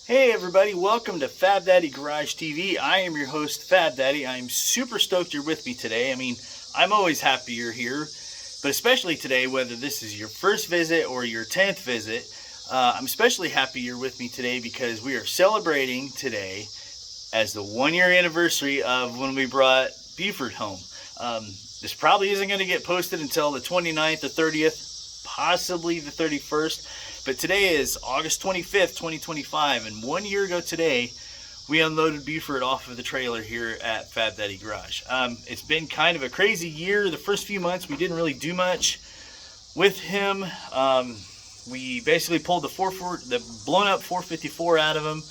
Hey everybody, welcome to Fab Daddy Garage TV. I am your host, Fab Daddy. I'm super stoked you're with me today. I'm always happy you're here, but especially today, whether this is your first visit or your 10th visit, I'm especially happy you're with me today because we are celebrating today as the 1-year anniversary of when we brought Buford home. This probably isn't going to get posted until the 29th or 30th, possibly the 31st. But today is August 25th, 2025, and 1 year ago today, we unloaded Buford off of the trailer here at Fab Daddy Garage. It's been kind of a crazy year. The first few months, we didn't really do much with him. We basically pulled the blown up 454 out of him,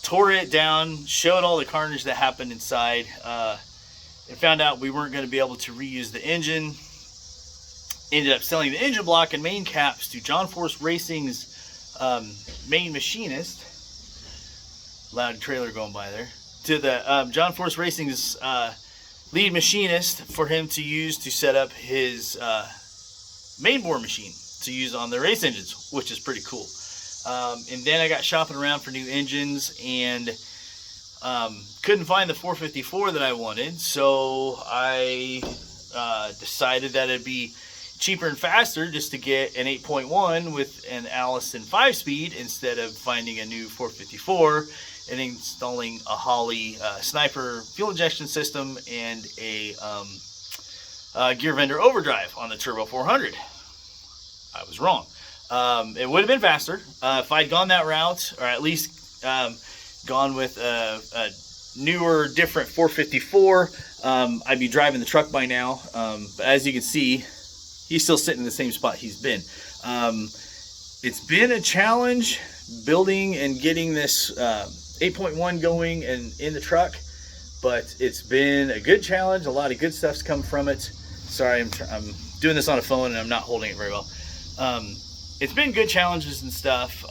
tore it down, showed all the carnage that happened inside, and found out we weren't going to be able to reuse the engine. Ended up selling the engine block and main caps to John Force Racing's main machinist. Loud trailer going by there. To the John Force Racing's lead machinist for him to use to set up his main bore machine to use on the race engines, which is pretty cool. And then I got shopping around for new engines and couldn't find the 454 that I wanted, so I decided that it'd be cheaper and faster just to get an 8.1 with an Allison 5-speed instead of finding a new 454 and installing a Holley Sniper fuel injection system and a gear vendor overdrive on the Turbo 400. I was wrong. It would have been faster if I'd gone that route, or at least gone with a newer, different 454. I'd be driving the truck by now. But as you can see, he's still sitting in the same spot he's been. It's been a challenge building and getting this 8.1 going and in the truck, but it's been a good challenge. A lot of good stuff's come from it. Sorry, I'm doing this on a phone and I'm not holding it very well. It's been good challenges and stuff.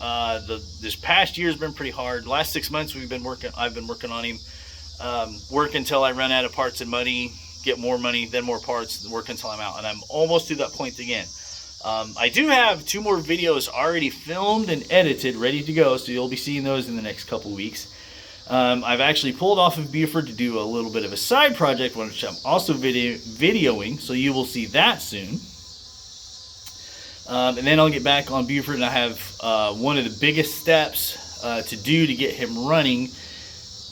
This past year has been pretty hard. The last 6 months I've been working on him. Work until I run out of parts and money, get more money, then more parts, work until I'm out, and I'm almost to that point again. I do have 2 more videos already filmed and edited, ready to go, so you'll be seeing those in the next couple weeks. I've actually pulled off of Buford to do a little bit of a side project, which I'm also videoing, so you will see that soon. And then I'll get back on Buford, and I have one of the biggest steps to do to get him running,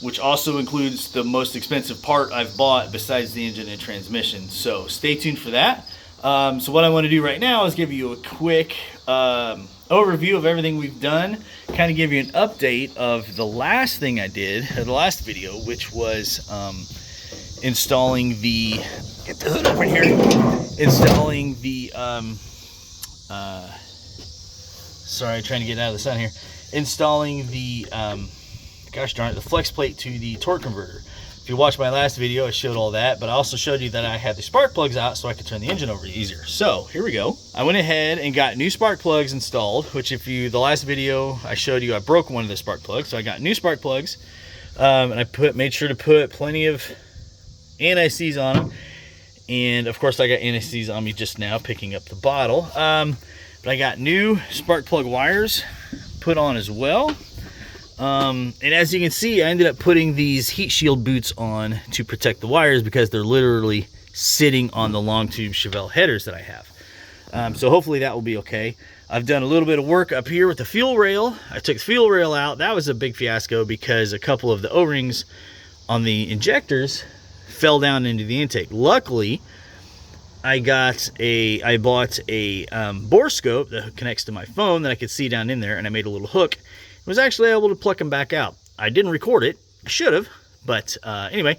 which also includes the most expensive part I've bought besides the engine and transmission. So stay tuned for that. So what I want to do right now is give you a quick overview of everything we've done, kind of give you an update of the last thing I did, the last video, which was installing the, get the hood open here, installing the, sorry, trying to get out of the sun here, installing the, gosh darn it, the flex plate to the torque converter. If you watched my last video, I showed all that, but I also showed you that I had the spark plugs out so I could turn the engine over easier. So here we go. I went ahead and got new spark plugs installed, which the last video I showed you, I broke one of the spark plugs. So I got new spark plugs, and I made sure to put plenty of anti-seize on them. And of course I got anti-seize on me just now picking up the bottle. But I got new spark plug wires put on as well. And as you can see, I ended up putting these heat shield boots on to protect the wires because they're literally sitting on the long tube Chevelle headers that I have. So hopefully that will be okay. I've done a little bit of work up here with the fuel rail. I took the fuel rail out. That was a big fiasco because a couple of the O-rings on the injectors fell down into the intake. Luckily, I bought a bore scope that connects to my phone that I could see down in there, and I made a little hook. Was actually able to pluck them back out. I didn't record it. I should have, but anyway,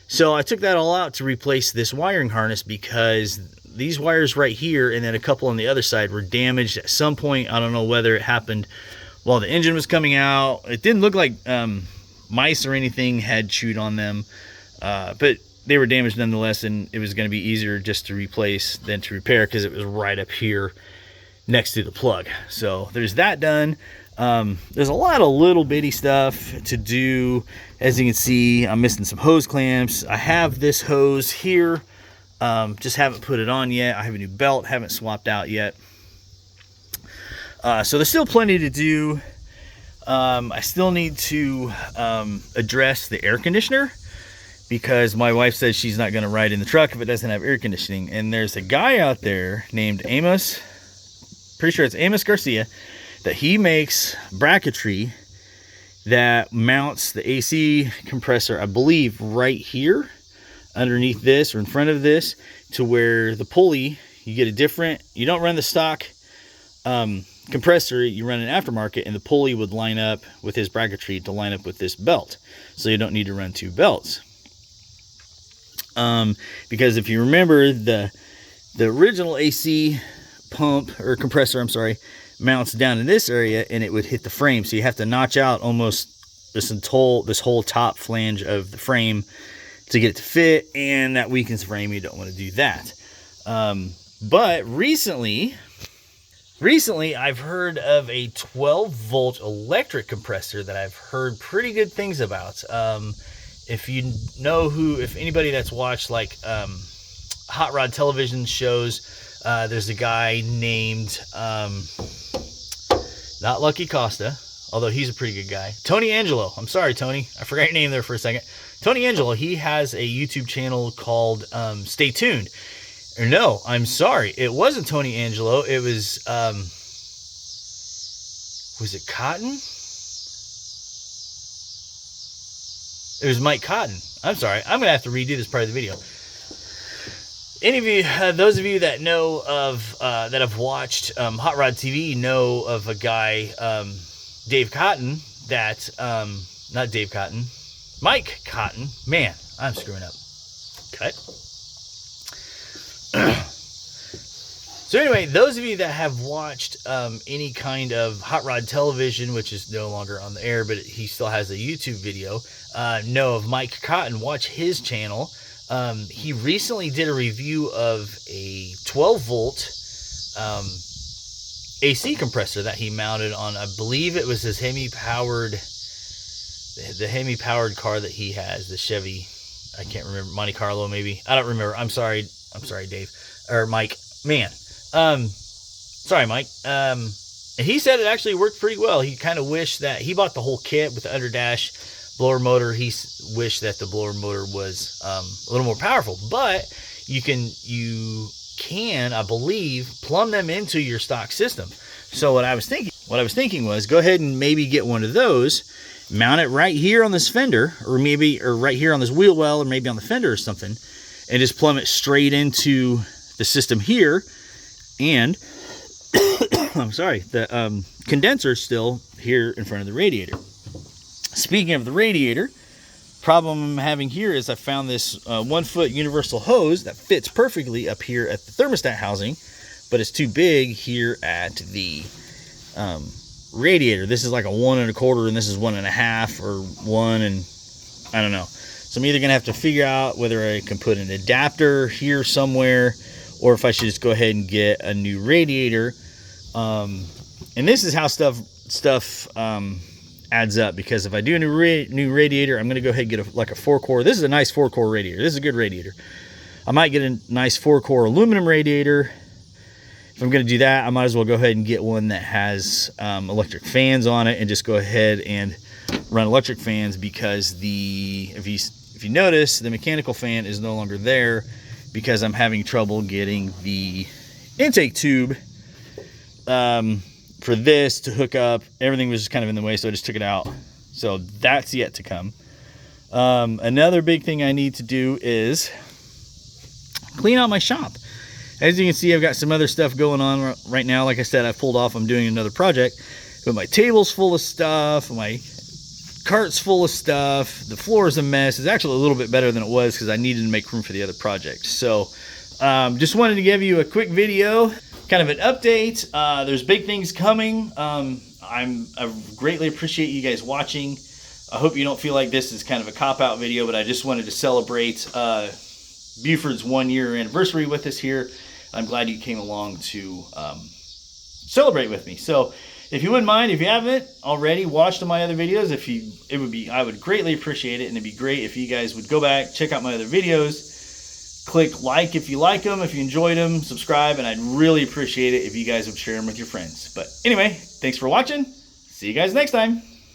so I took that all out to replace this wiring harness because these wires right here and then a couple on the other side were damaged at some point. I don't know whether it happened while the engine was coming out. It didn't look like mice or anything had chewed on them, but they were damaged nonetheless, and it was going to be easier just to replace than to repair because it was right up here next to the plug. So there's that done. There's a lot of little bitty stuff to do. As you can see, I'm missing some hose clamps. I have this hose here, just haven't put it on yet. I have a new belt, haven't swapped out yet. So there's still plenty to do. I still need to address the air conditioner, because my wife says she's not going to ride in the truck if it doesn't have air conditioning. And there's a guy out there named Amos, pretty sure it's Amos Garcia, that he makes bracketry that mounts the AC compressor, I believe, right here underneath this or in front of this, to where the pulley, you get a different, you don't run the stock compressor, you run an aftermarket, and the pulley would line up with his bracketry to line up with this belt, so you don't need to run two belts. Because if you remember, the original AC pump or compressor, I'm sorry, mounts down in this area and it would hit the frame, so you have to notch out almost this whole top flange of the frame to get it to fit, and that weakens the frame. You don't want to do that. But recently I've heard of a 12-volt electric compressor that I've heard pretty good things about. If anybody that's watched like hot rod television shows, there's a guy named not Lucky Costa, although he's a pretty good guy. Tony Angelo. I'm sorry, Tony. I forgot your name there for a second. Tony Angelo, he has a YouTube channel called Stay Tuned. Or no, I'm sorry. It wasn't Tony Angelo. It was it Cotton? It was Mike Cotton. I'm sorry. I'm going to have to redo this part of the video. Any of you, those of you that know of, that have watched Hot Rod TV, know of a guy, Dave Cotton, that, not Dave Cotton, Mike Cotton. Man, I'm screwing up. Cut. So anyway, those of you that have watched any kind of hot rod television, which is no longer on the air, but he still has a YouTube video, know of Mike Cotton. Watch his channel. He recently did a review of a 12-volt AC compressor that he mounted on, I believe it was his Hemi-powered, the Hemi-powered car that he has, the Chevy, I can't remember, Monte Carlo maybe. I don't remember. I'm sorry, Dave. Or Mike. Man. Sorry, Mike. And he said it actually worked pretty well. He kind of wished that he bought the whole kit with the underdash blower motor. He wished that the blower motor was a little more powerful, but you can, I believe, plumb them into your stock system. So what I was thinking was go ahead and maybe get one of those, mount it right here on this fender, or right here on this wheel well, or maybe on the fender or something, and just plumb it straight into the system here. And I'm sorry, the condenser still here in front of the radiator. Speaking of the radiator, problem I'm having here is I found this 1-foot universal hose that fits perfectly up here at the thermostat housing, but it's too big here at the radiator. This is like a 1 1/4, and this is 1 1/2 or 1, and I don't know. So I'm either gonna have to figure out whether I can put an adapter here somewhere, or if I should just go ahead and get a new radiator. And this is how stuff adds up, because if I do a new radiator, I'm going to go ahead and get a 4-core. This is a nice 4-core radiator. This is a good radiator. I might get a nice 4-core aluminum radiator. If I'm going to do that, I might as well go ahead and get one that has electric fans on it, and just go ahead and run electric fans, because if you notice, the mechanical fan is no longer there, because I'm having trouble getting the intake tube for this to hook up. Everything was just kind of in the way, so I just took it out. So that's yet to come. Another big thing I need to do is clean out my shop. As you can see, I've got some other stuff going on right now. Like I said, I've pulled off, I'm doing another project, but my table's full of stuff, my cart's full of stuff, the floor is a mess. It's actually a little bit better than it was, because I needed to make room for the other project. So just wanted to give you a quick video, kind of an update. There's big things coming. I greatly appreciate you guys watching. I hope you don't feel like this is kind of a cop-out video, but I just wanted to celebrate Buford's 1-year anniversary with us here. I'm glad you came along to celebrate with me. So if you wouldn't mind, if you haven't already watched my other videos, I would greatly appreciate it, and it'd be great if you guys would go back, check out my other videos, click like if you like them, if you enjoyed them, subscribe, and I'd really appreciate it if you guys would share them with your friends. But anyway, thanks for watching. See you guys next time.